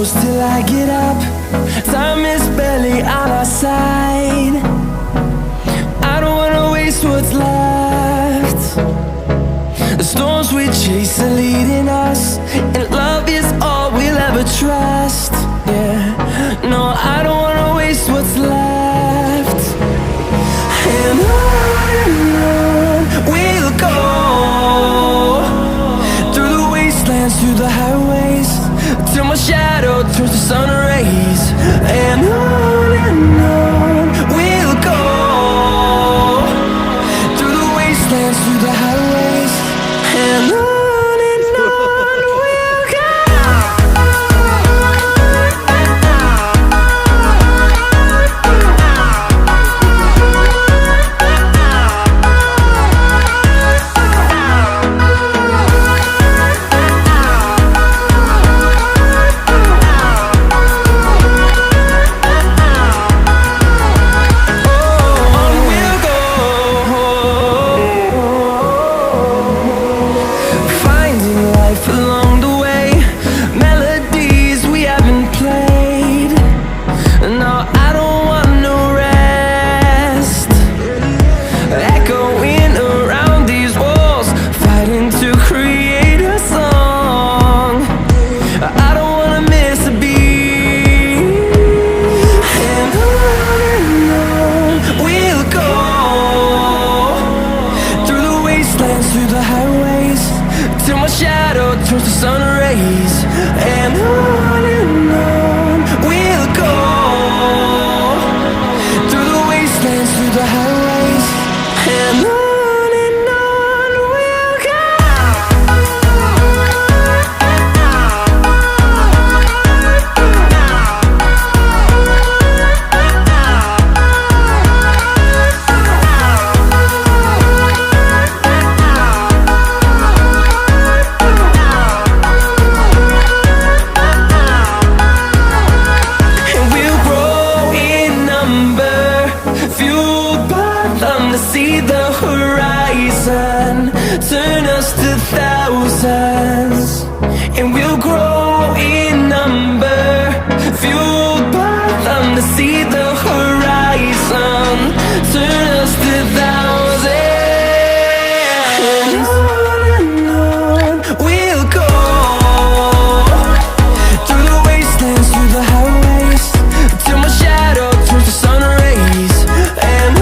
close till I get up. Time is barely on our side. I don't wanna waste what's left. The storms we chase are leading us, and love is all we'll ever trust. Yeah, no, I don't wanna waste what's left. And on we'll go, through the wastelands, through the highways, till my shadow turns to sun rays. And on we'll go, through the wastelands, through the highways, and on we'll go. Through the highways, till my shadow turns to sun rays. And on we'll go, through the wastelands, through the highways, and on we'll go. See the horizon, turn us to thousands, and we'll grow in number, fueled by them. To see the horizon, turn us to thousands, and on we'll go, through the wastelands, through the highways, till my shadow turns to sun rays. And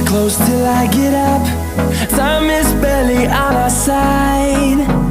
close till I get up. Time is barely on our side.